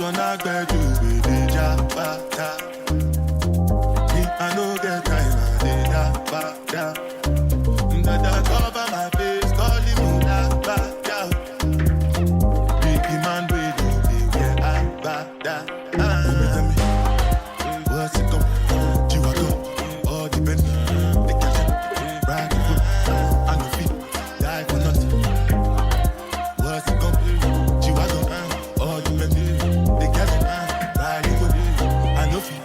one I bet you with the jabata. Me, I no get time, I did jabata. That cover my face, calling me that bata. Big man, we do be where I bata. What's it come? You are go, all depend. The cash, ride the foot, and the feet, die for nothing. What's it come? You are go, all depend. The cash, ride the foot, and the feet,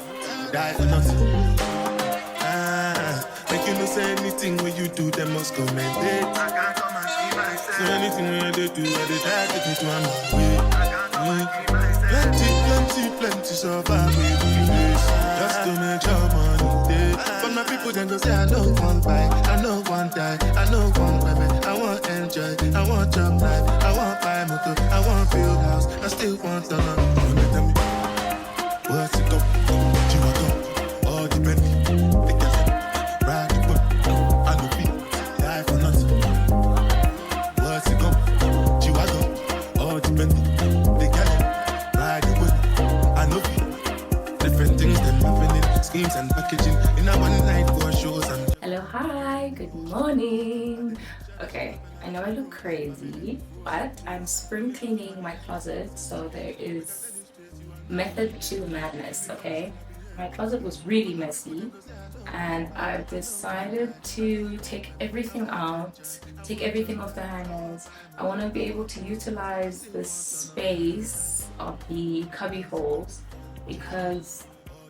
die for nothing. Make you no say anything when you do, them must commend it. I can't come and see myself. So anything when they do, I they try to take me to another way. I can't come and see myself. Plenty survive with this. Just to make your money day. But my people then go say I know one buy, I know one die, I know one women. I want enjoy, I want job life, I want buy motor, I want build house, I still want the love. Tell me, what's it go? You are go, all depend. They can say, ride the boat, and the feet, die for nothing. What's it go? You are go, all depend. They can ride the boat, and the feet. Different things them happening, schemes and packaging in a one night for shows and. Hello, hi, good morning. Okay, I know I look crazy, but I'm spring cleaning my closet, so there is method to the madness, okay? My closet was really messy, and I've decided to take everything out, take everything off the hangers. I want to be able to utilize the space of the cubby holes because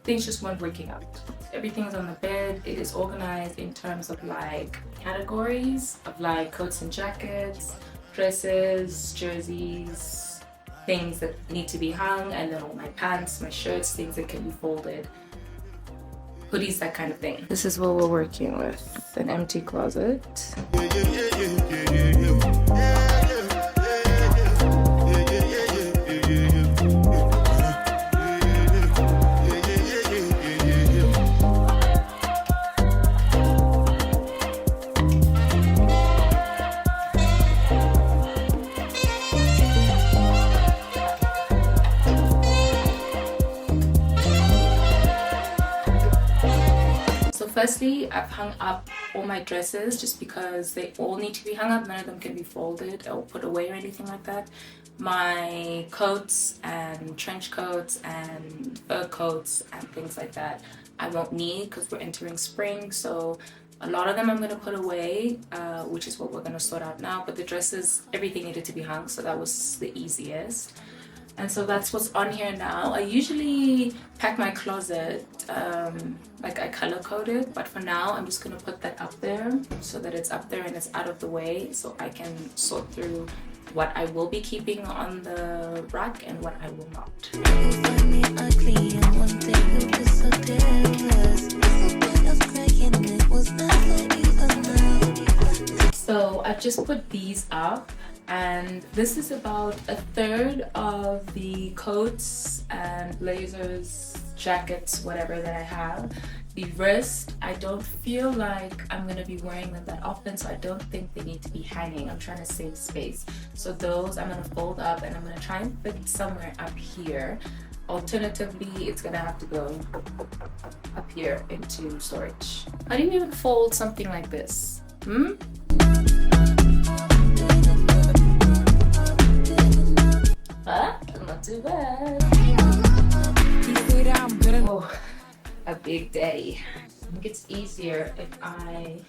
things just weren't working out. Everything is on the bed. It is organized in terms of like categories of like coats and jackets, dresses, jerseys, things that need to be hung, and then all my pants, my shirts, things that can be folded, hoodies, that kind of thing. This is what we're working with, an empty closet. Firstly, I've hung up all my dresses just because they all need to be hung up. None of them can be folded or put away or anything like that. My coats and trench coats and fur coats and things like that I won't need because we're entering spring. So a lot of them I'm going to put away, which is what we're going to sort out now. But the dresses, everything needed to be hung, so that was the easiest. And so that's what's on here now. I usually pack my closet, like I color code it, but for now I'm just gonna put that up there so that it's up there and it's out of the way, so I can sort through what I will be keeping on the rack and what I will not. So I've just put these up. And this is about a third of the coats and blazers, jackets, whatever that I have. The rest, I don't feel like I'm going to be wearing them that often, so I don't think they need to be hanging. I'm trying to save space. So those I'm going to fold up and I'm going to try and fit somewhere up here. Alternatively, it's going to have to go up here into storage. How do you even fold something like this? Not too bad. Oh, a big day. I think it's easier if I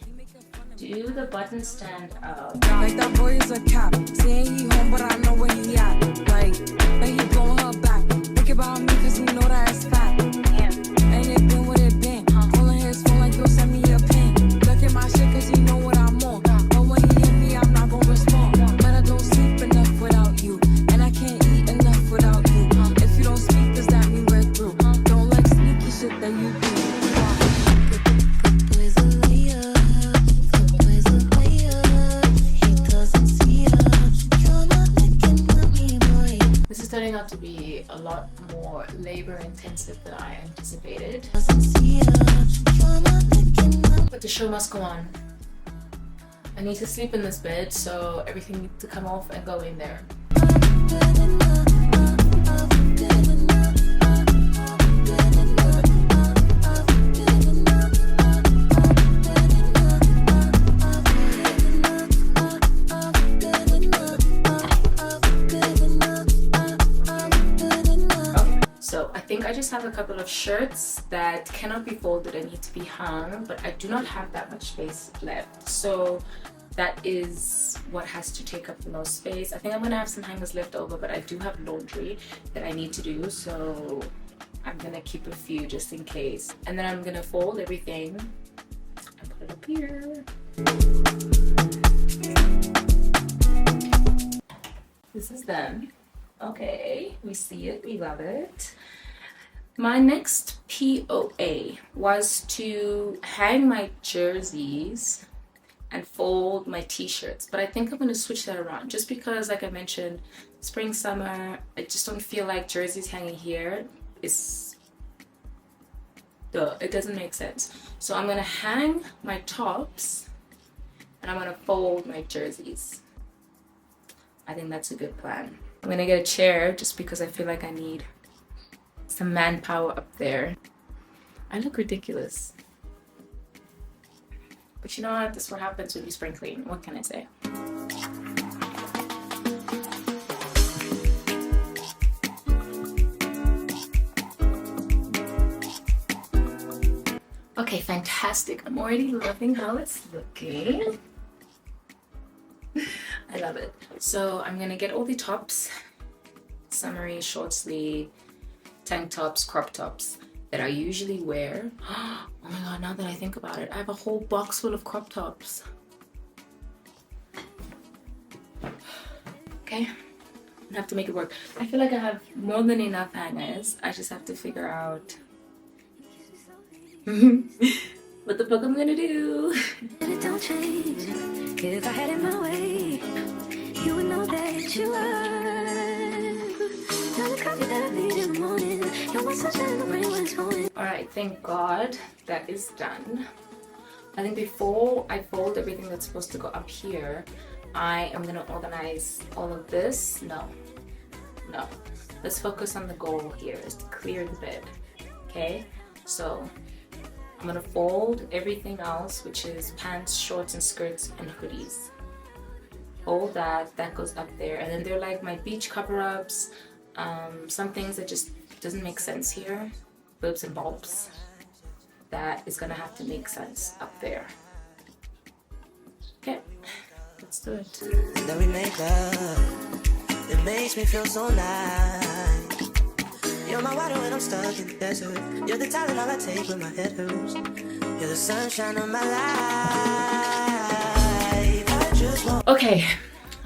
do the button stand up. Like that boy is a cap. Saying he home, but I know where he at. Like, but he blowing her back. Think about me, cause he know that it's fat. Ain't it been what it been? Calling his phone like, yo, send me a pin. Look at my shit, cause he know what I'm on. But when he hit me, I'm not gonna respond. But I don't sleep enough without you. And I can't eat enough without you. If you don't speak, does that mean we're through? Don't like sneaky shit that you do. This is turning out to be a lot more labor intensive than I anticipated. But the show must go on. I need to sleep in this bed, so everything needs to come off and go in there. just have a couple of shirts that cannot be folded and need to be hung, but I do not have that much space left. So that is what has to take up the most space. I think I'm gonna have some hangers left over, but I do have laundry that I need to do, so I'm gonna keep a few just in case. And then I'm gonna fold everything and put it up here. This is them. Okay, we see it, we love it. My next POA was to hang my jerseys and fold my t-shirts, but I think I'm going to switch that around just because, like I mentioned, spring, summer, I just don't feel like jerseys hanging here is it doesn't make sense. So I'm going to hang my tops and I'm going to fold my jerseys. I think that's a good plan. I'm gonna get a chair just because I feel like I need some manpower up there. I look ridiculous. But you know what? This is what happens when you spring clean. What can I say? Okay, fantastic. I'm already loving how it's looking. I love it. So I'm gonna get all the tops, summery, short sleeve, tank tops, crop tops that I usually wear. Oh my god, now that I think about it, I have a whole box full of crop tops. Okay, I'm gonna have to make it work. I feel like I have more than enough hangers. I just have to figure out what the fuck I'm gonna do. It don't change. If I had it my way, you would know that you are. Tell the coffee that I need in the morning. You're my sunshine in the rain when it's pouring. Alright, thank God that is done. I think before I fold everything that's supposed to go up here, I am gonna organize all of this. No. Let's focus on the goal here, is to clear the bed. Okay? So I'm gonna fold everything else, which is pants, shorts, and skirts, and hoodies. Fold that goes up there. And then they're like my beach cover-ups, some things that just doesn't make sense here. Boobs and Bobs. That is gonna have to make sense up there. Okay, let's do it. That we make love, it makes me feel so nice. You're my water when I'm stuck in the desert. You're the talent all I take when my head hurts. You're the sunshine of my life. I just want. Okay,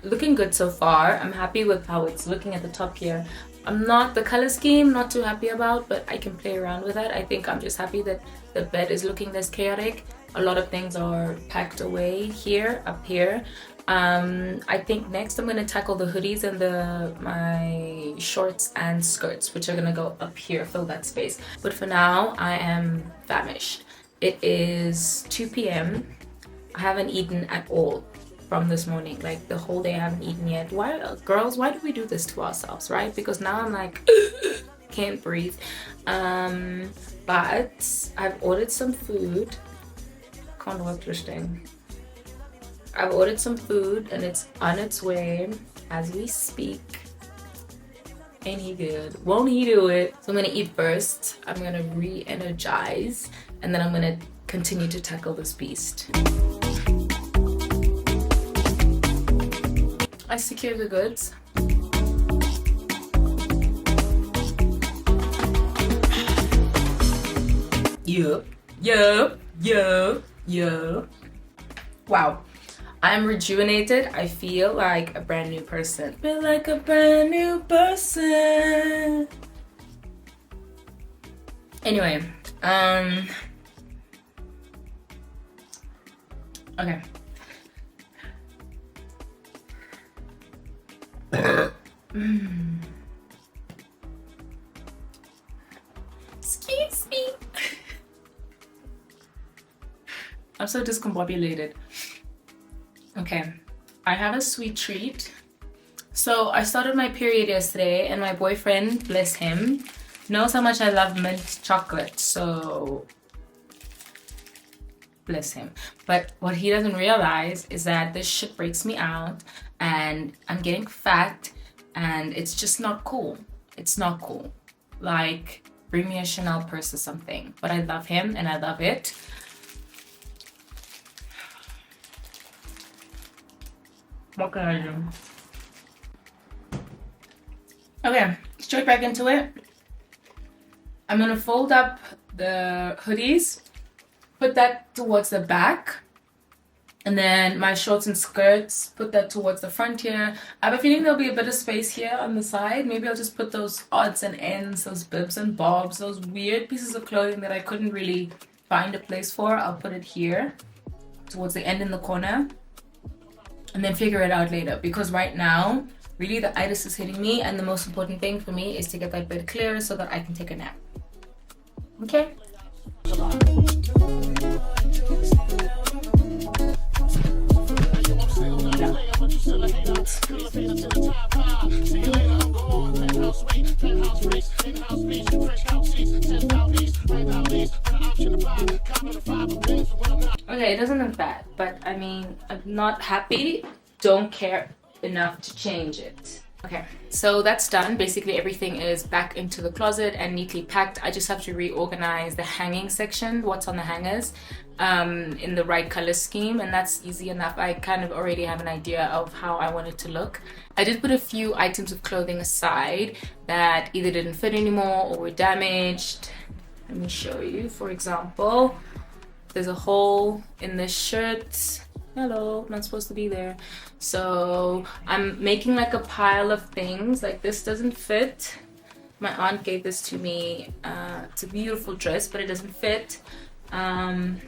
looking good so far. I'm happy with how it's looking at the top here. I'm not, the color scheme, not too happy about, but I can play around with it. I think I'm just happy that the bed is looking less chaotic. A lot of things are packed away here, up here. I think next I'm gonna tackle the hoodies and my shorts and skirts, which are gonna go up here, fill that space. But for now, I am famished. It is 2 p.m. I haven't eaten at all from this morning. Like the whole day I haven't eaten yet. Why, girls, why do we do this to ourselves, right? Because now I'm like, can't breathe. But I've ordered some food. Can't work this thing. I've ordered some food and it's on its way as we speak. Ain't he good? Won't he do it? So I'm gonna eat first. I'm gonna re-energize and then I'm gonna continue to tackle this beast. I secure the goods. Yup. Wow. I'm rejuvenated. I feel like a brand new person. Feel like a brand new person. Anyway, okay. Excuse me. I'm so discombobulated. Okay, I have a sweet treat. So I started my period yesterday and my boyfriend, bless him, knows how much I love mint chocolate, so bless him. But what he doesn't realize is that this shit breaks me out and I'm getting fat and it's just not cool. It's not cool. Like, bring me a Chanel purse or something. But I love him and I love it. What can I do? Okay, straight back into it. I'm gonna fold up the hoodies, put that towards the back, and then my shorts and skirts, put that towards the front here. I have a feeling there'll be a bit of space here on the side. Maybe I'll just put those odds and ends, those bibs and bobs, those weird pieces of clothing that I couldn't really find a place for. I'll put it here towards the end in the corner and then figure it out later, because right now really the itis is hitting me, and the most important thing for me is to get that bed clear so that I can take a nap. Okay? Okay, it doesn't look bad, but I mean, I'm not happy, don't care enough to change it. Okay, so that's done. Basically everything is back into the closet and neatly packed. I just have to reorganize the hanging section, what's on the hangers, in the right color scheme, and that's easy enough. I kind of already have an idea of how I want it to look. I did put a few items of clothing aside that either didn't fit anymore or were damaged. Let me show you. For example, there's a hole in this shirt. Hello, not supposed to be there. So I'm making like a pile of things. Like this doesn't fit. My aunt gave this to me. It's a beautiful dress, but it doesn't fit. And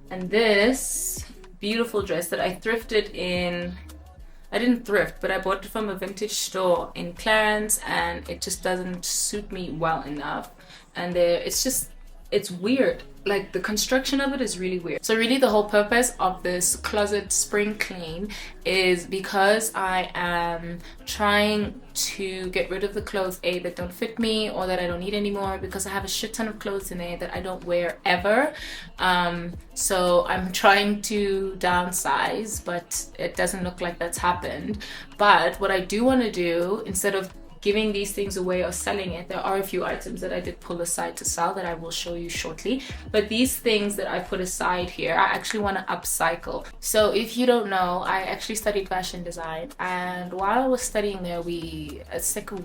this beautiful dress that I thrifted in, I didn't thrift, but I bought it from a vintage store in Clarence, and it just doesn't suit me well enough. And it's weird. Like the construction of it is really weird. So really the whole purpose of this closet spring clean is because I am trying to get rid of the clothes that don't fit me or that I don't need anymore, because I have a shit ton of clothes in there that I don't wear ever. So I'm trying to downsize, but it doesn't look like that's happened. But what I do want to do, instead of giving these things away or selling it, there are a few items that I did pull aside to sell that I will show you shortly. But these things that I put aside here, I actually want to upcycle. So if you don't know, I actually studied fashion design, and while I was studying there, it's like a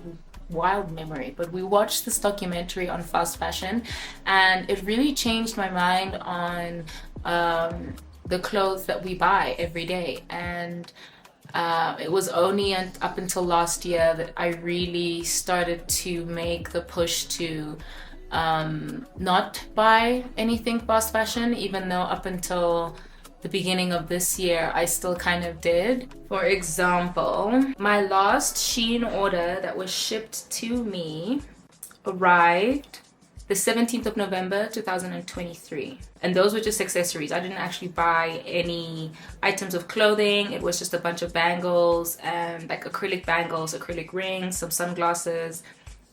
wild memory, but we watched this documentary on fast fashion, and it really changed my mind on the clothes that we buy every day. And it was only up until last year that I really started to make the push to not buy anything fast fashion, even though up until the beginning of this year I still kind of did. For example, my last Shein order that was shipped to me arrived the 17th of November 2023, and those were just accessories. I didn't actually buy any items of clothing. It was just a bunch of bangles and like acrylic bangles, acrylic rings, some sunglasses,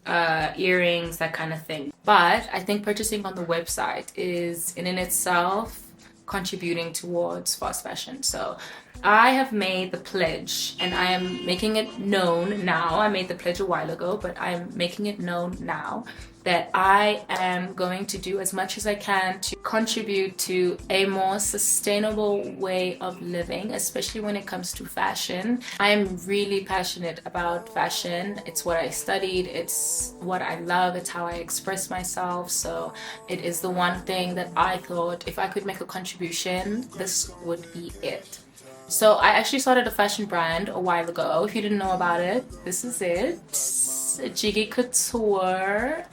earrings, that kind of thing. But I think purchasing on the website is in itself contributing towards fast fashion. So I have made the pledge, and I am making it known now. I made the pledge a while ago, but I'm making it known now that I am going to do as much as I can to contribute to a more sustainable way of living, especially when it comes to fashion. I am really passionate about fashion. It's what I studied, it's what I love, it's how I express myself. So it is the one thing that I thought, if I could make a contribution, this would be it. So I actually started a fashion brand a while ago. If you didn't know about it, this is it. Jiggy Couture.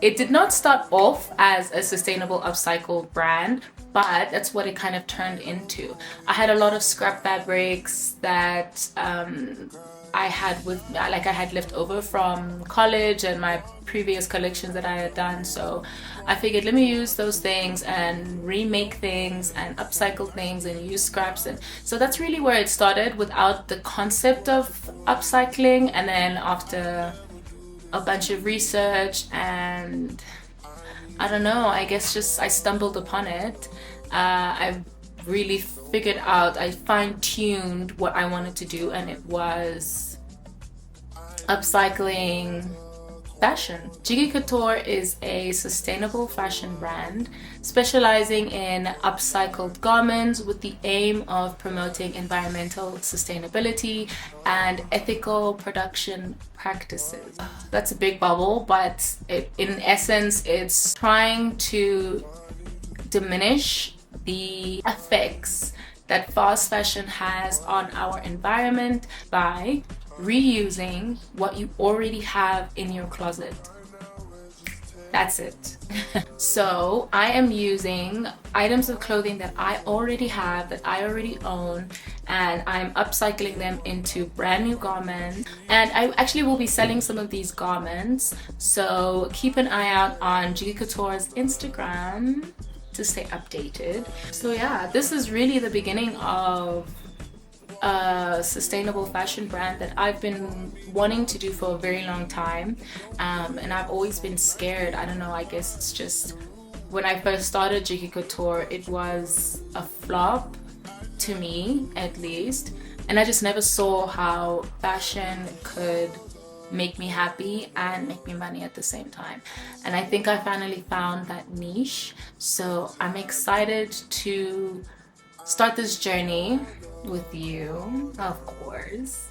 It did not start off as a sustainable upcycled brand, but that's what it kind of turned into. I had a lot of scrap fabrics that I had left over from college and my previous collections that I had done. So I figured, let me use those things and remake things and upcycle things and use scraps. And so that's really where it started, without the concept of upcycling. And then after a bunch of research and I don't know, I guess just I stumbled upon it. I really figured out, I fine-tuned what I wanted to do, and it was upcycling fashion. Jiggy Couture is a sustainable fashion brand specializing in upcycled garments with the aim of promoting environmental sustainability and ethical production practices. That's a big bubble, but in essence, it's trying to diminish the effects that fast fashion has on our environment by reusing what you already have in your closet. That's it. So I am using items of clothing that I already have, that I already own, and I'm upcycling them into brand new garments. And I actually will be selling some of these garments, so keep an eye out on Jiggy Couture's Instagram to stay updated. So yeah, this is really the beginning of a sustainable fashion brand that I've been wanting to do for a very long time, and I've always been scared. I don't know, I guess it's just when I first started Jiggy Couture, it was a flop to me at least, and I just never saw how fashion could make me happy and make me money at the same time. And I think I finally found that niche, so I'm excited to start this journey with you, of course,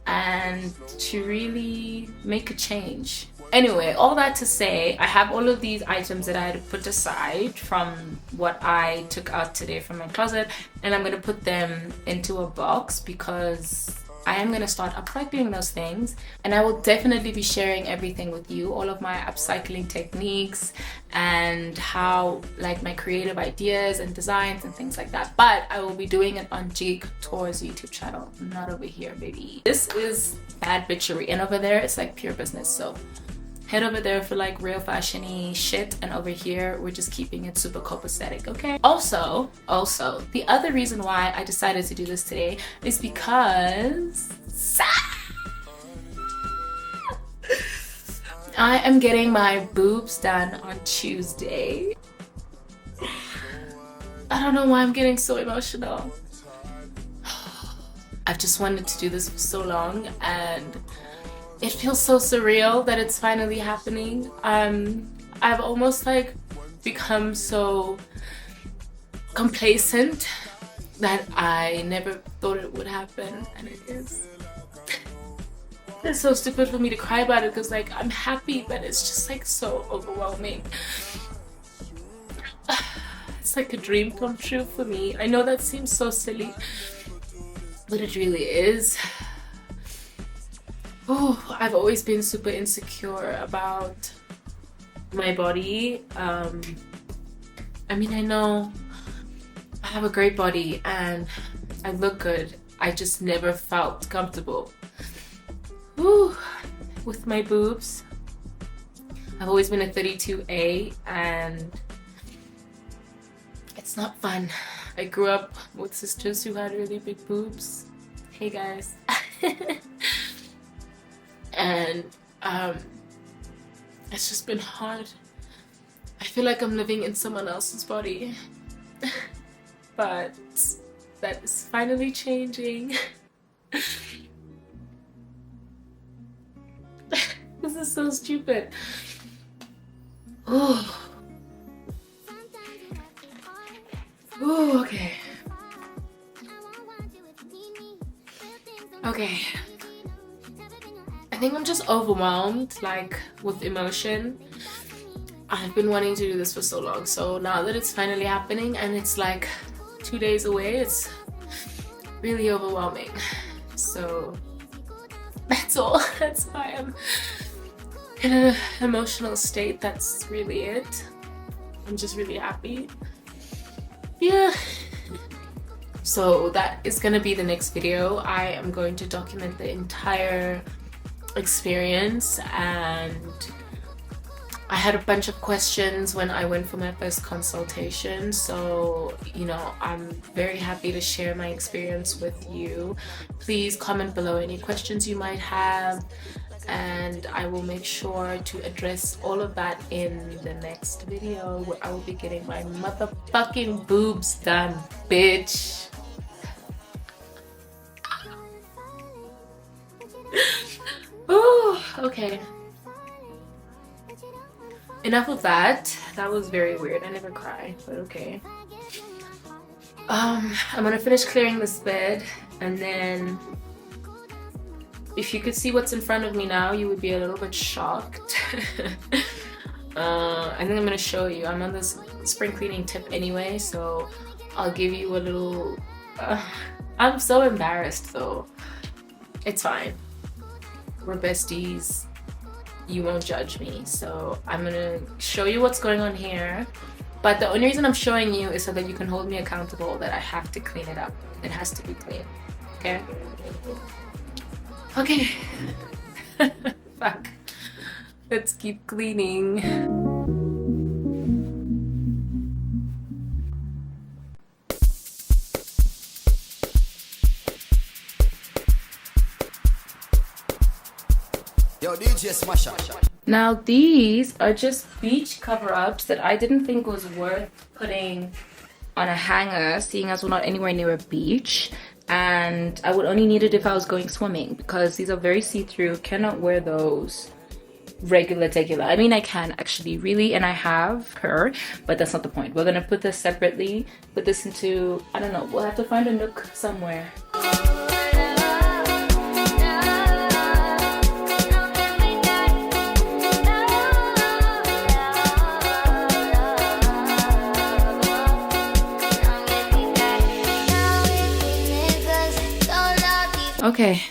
and to really make a change. Anyway, all that to say, I have all of these items that I had put aside from what I took out today from my closet, and I'm going to put them into a box because I am going to start upcycling those things, and I will definitely be sharing everything with you, all of my upcycling techniques and how, like, my creative ideas and designs and things like that. But I will be doing it on Jiggy Couture's YouTube channel, not over here, baby. This is bad bitchery, and over there it's like pure business, so head over there for like real fashion-y shit, and over here we're just keeping it super copacetic, okay? Also, the other reason why I decided to do this today is because I am getting my boobs done on Tuesday. I don't know why I'm getting so emotional. I've just wanted to do this for so long, and it feels so surreal that it's finally happening. I've almost like become so complacent that I never thought it would happen, and it is. It's so stupid for me to cry about it because like I'm happy, but it's just like so overwhelming. It's like a dream come true for me. I know that seems so silly, but it really is. Oh, I've always been super insecure about my body. I mean, I know I have a great body and I look good. I just never felt comfortable with my boobs. I've always been a 32A, and it's not fun. I grew up with sisters who had really big boobs. Hey guys. And it's just been hard. I feel like I'm living in someone else's body. But that is finally changing. This is so stupid. Oh. Oh, okay. Okay. I think I'm just overwhelmed, like, with emotion. I've been wanting to do this for so long, so now that it's finally happening and it's like 2 days away, it's really overwhelming. So that's all. That's why I'm in an emotional state. That's really it. I'm just really happy. Yeah. So that is gonna be the next video. I am going to document the entire experience, and I had a bunch of questions when I went for my first consultation, so you know, I'm very happy to share my experience with you. Please comment below any questions you might have, and I will make sure to address all of that in the next video, where I will be getting my motherfucking boobs done, bitch. Oh, okay. enough of that. That was very weird. I never cry, but okay. I'm gonna finish clearing this bed, and then if you could see what's in front of me now, you would be a little bit shocked. I think I'm gonna show you. I'm on this spring cleaning tip anyway, so I'll give you a little. I'm so embarrassed though. It's fine. We're besties. You won't judge me. So I'm gonna show you what's going on here. But the only reason I'm showing you is so that you can hold me accountable that I have to clean it up. It has to be clean. Okay? Okay. Fuck. Let's keep cleaning. Yo, DJ Smasher. Now these are just beach cover-ups that I didn't think was worth putting on a hanger, seeing as we're not anywhere near a beach, and I would only need it if I was going swimming because these are very see-through. Cannot wear those regular. I mean, I can actually, really, and I have her, but that's not the point. We're gonna put this separately, put this into, I don't know, we'll have to find a nook somewhere. Okay,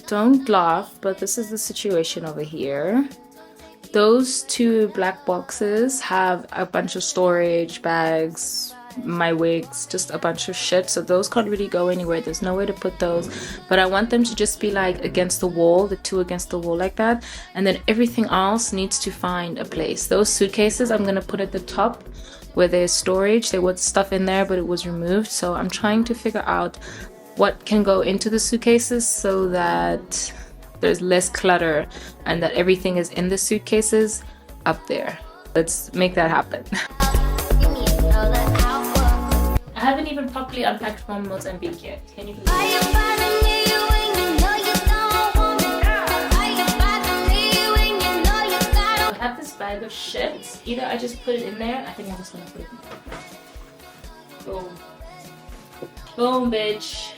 don't laugh, but this is the situation over here. Those two black boxes have a bunch of storage bags, my wigs, just a bunch of shit, so those can't really go anywhere. There's nowhere to put those, but I want them to just be like against the wall, the two against the wall like that, and then everything else needs to find a place. Those suitcases I'm gonna put at the top where there's storage. There was stuff in there, but it was removed, so I'm trying to figure out what can go into the suitcases so that there's less clutter and that everything is in the suitcases up there. Let's make that happen. I haven't even properly unpacked from Mozambique yet. Can you believe it? I have this bag of shit. Either I just put it in there. I think I'm just gonna put it in there. Boom. Boom, bitch.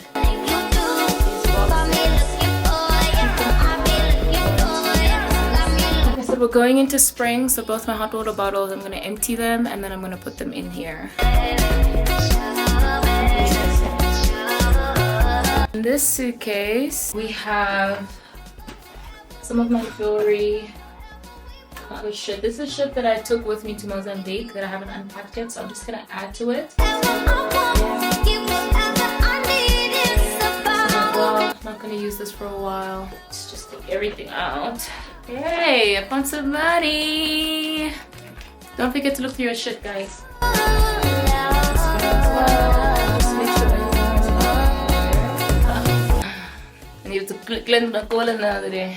Okay, so we're going into spring, so both my hot water bottles, I'm gonna empty them and then I'm gonna put them in here. In this suitcase, we have some of my jewelry, other shit. This is shit that I took with me to Mozambique that I haven't unpacked yet, so I'm just gonna add to it. I'm not gonna use this for a while. Let's just take everything out. Hey, I found some money! Don't forget to look through your shit, guys. I need to cleanse my colon another day.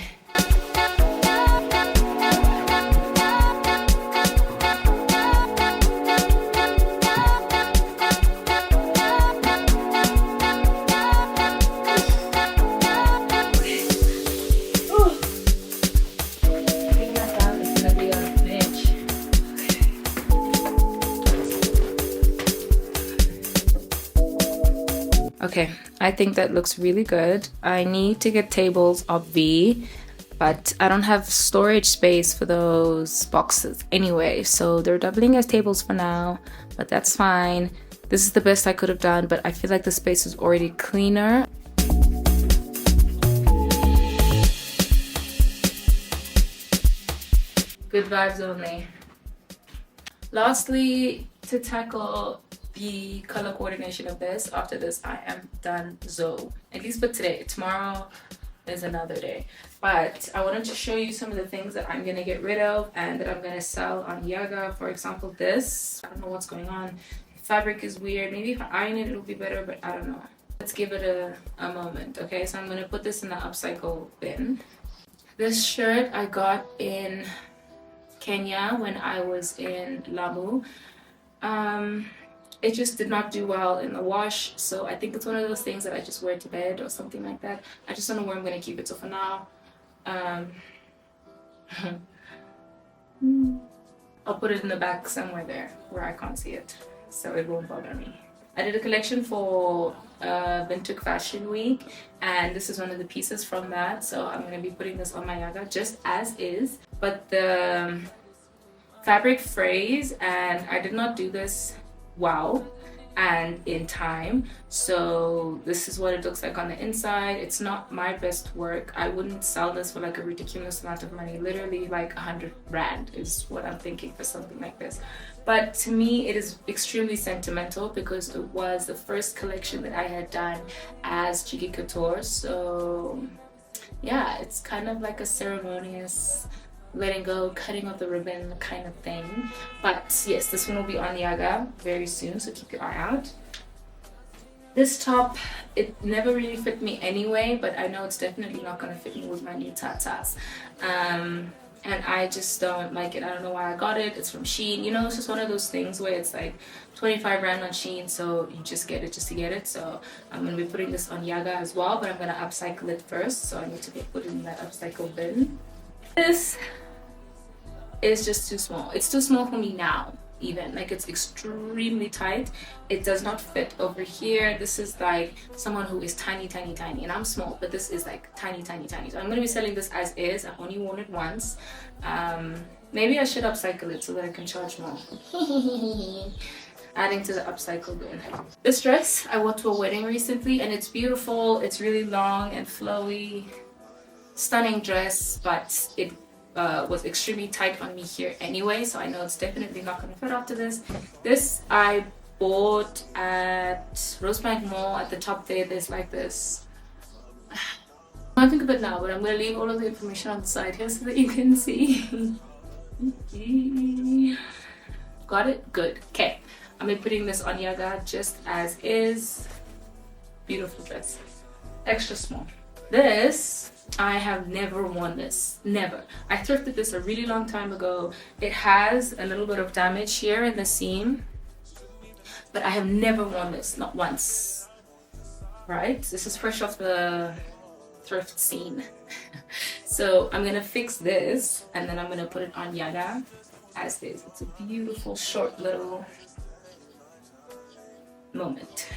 Okay, I think that looks really good. I need to get tables of V, but I don't have storage space for those boxes anyway, so they're doubling as tables for now, but that's fine. This is the best I could have done, but I feel like the space is already cleaner. Good vibes only. Lastly, to tackle the color coordination of this, after this I am done, so at least for today. Tomorrow is another day, but I wanted to show you some of the things that I'm gonna get rid of and that I'm gonna sell on Yaga. For example, this, I don't know what's going on, the fabric is weird. Maybe if I iron it, it'll be better, but I don't know. Let's give it a moment. Okay, so I'm gonna put this in the upcycle bin. This shirt I got in Kenya when I was in Lamu. It just did not do well in the wash, so I think it's one of those things that I just wear to bed or something like that. I just don't know where I'm gonna keep it, so for now I'll put it in the back somewhere there where I can't see it, so it won't bother me. I did a collection for Vintage Fashion Week, and this is one of the pieces from that. So I'm going to be putting this on my yaga just as is. But the fabric frays, and I did not do this and in time, so this is what it looks like on the inside. It's not my best work. I wouldn't sell this for like a ridiculous amount of money. Literally like 100 rand is what I'm thinking for something like this. But to me it is extremely sentimental because it was the first collection that I had done as Jiggy Couture. So yeah, it's kind of like a ceremonious letting go, cutting of the ribbon kind of thing. But yes, this one will be on Yaga very soon, so keep your eye out. This top, it never really fit me anyway, but I know it's definitely not going to fit me with my new tatas. And I just don't like it. I don't know why I got it. It's from Shein. You know, it's just one of those things where it's like 25 rand on Shein, so you just get it just to get it. So I'm going to be putting this on Yaga as well, but I'm going to upcycle it first, so I need to be put in that upcycle bin. This is just too small. It's too small for me now, even. Like, it's extremely tight. It does not fit over here. This is like someone who is tiny, tiny, tiny, and I'm small, but this is like tiny, tiny, tiny. So I'm going to be selling this as is. I've only worn it once. Maybe I should upcycle it so that I can charge more. Adding to the upcycle bin. This dress I wore to a wedding recently, and it's beautiful. It's really long and flowy. Stunning dress, but it was extremely tight on me here anyway, so I know it's definitely not going to fit after this. This I bought at Rosebank Mall. At the top there's like this. I think of it now, but I'm going to leave all of the information on the side here so that you can see. Got it? Good. Okay, I'm going to be putting this on Yaga just as is. Beautiful dress. Extra small. This, I have never worn this. Never. I thrifted this a really long time ago. It has a little bit of damage here in the seam, but I have never worn this, not once. Right? This is fresh off the thrift scene. So I'm gonna fix this and then I'm gonna put it on Yaga as is. It's a beautiful short little moment.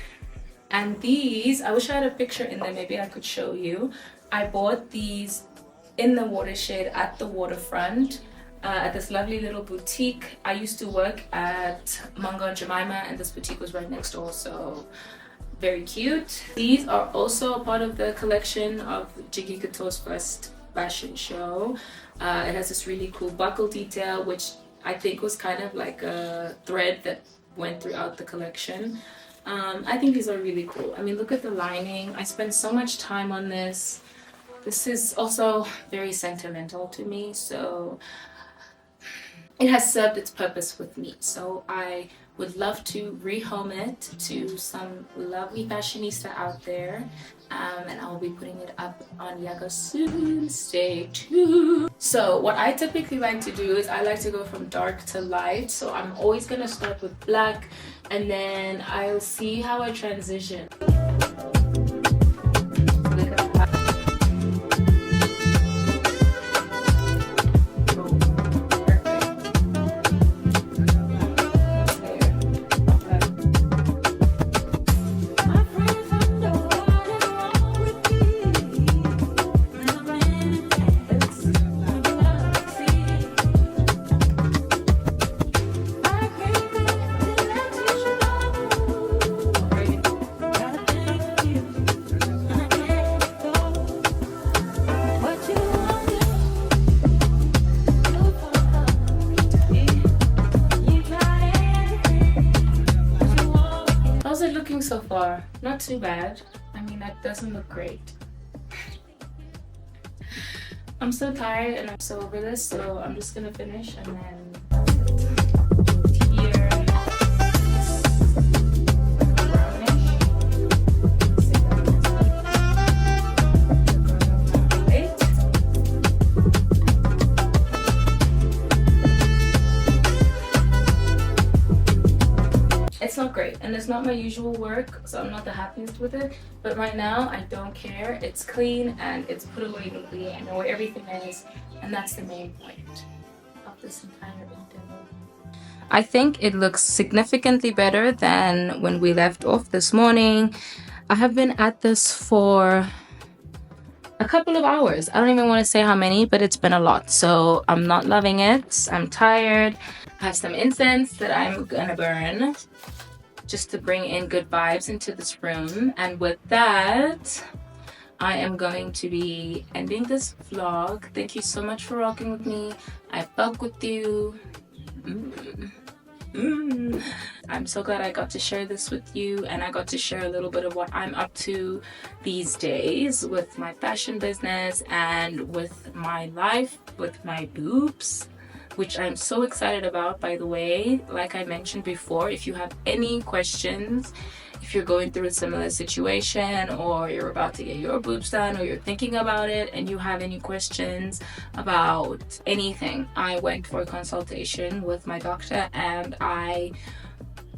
And these, I wish I had a picture in there, maybe I could show you. I bought these in the watershed at the waterfront at this lovely little boutique. I used to work at Mango and Jemima, and this boutique was right next door, so very cute. These are also a part of the collection of Jiggy Couture's first fashion show. It has this really cool buckle detail, which I think was kind of like a thread that went throughout the collection. I think these are really cool. I mean, look at the lining. I spent so much time on this. This is also very sentimental to me, so it has served its purpose with me. So I would love to rehome it to some lovely fashionista out there, and I'll be putting it up on Yaga soon. Stay tuned. So what I typically like to do is I like to go from dark to light. So I'm always gonna start with black, and then I'll see how I transition. So far, not too bad. I mean, that doesn't look great. I'm so tired and I'm so over this, so I'm just gonna finish and then here. It's not great, and it's not my usual work, so I'm not the happiest with it, but right now I don't care. It's clean and it's put away neatly. I know where everything is, and that's the main point. throughout this entire interval. I think it looks significantly better than when we left off this morning. I have been at this for a couple of hours. I don't even want to say how many, but it's been a lot. So I'm not loving it. I'm tired. I have some incense that I'm gonna burn just to bring in good vibes into this room. And with that, I am going to be ending this vlog. Thank you so much for rocking with me. I fuck with you. I'm so glad I got to share this with you, and I got to share a little bit of what I'm up to these days with my fashion business and with my life with my boobs, which I'm so excited about, by the way. Like I mentioned before, if you have any questions, if you're going through a similar situation, or you're about to get your boobs done, or you're thinking about it and you have any questions about anything, I went for a consultation with my doctor and I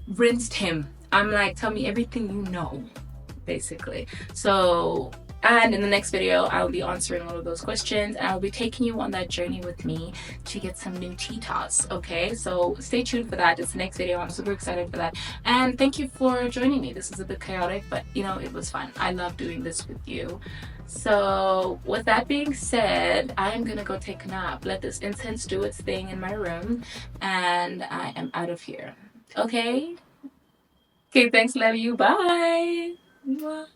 rinsed him. I'm like, tell me everything you know, basically. So, and in the next video, I'll be answering all of those questions, and I'll be taking you on that journey with me to get some new titas, okay? So stay tuned for that. It's the next video. I'm super excited for that. And thank you for joining me. This is a bit chaotic, but you know, it was fun. I love doing this with you. So with that being said, I'm gonna go take a nap, let this incense do its thing in my room, and I am out of here. Okay? Okay, thanks, love you. Bye. Mwah.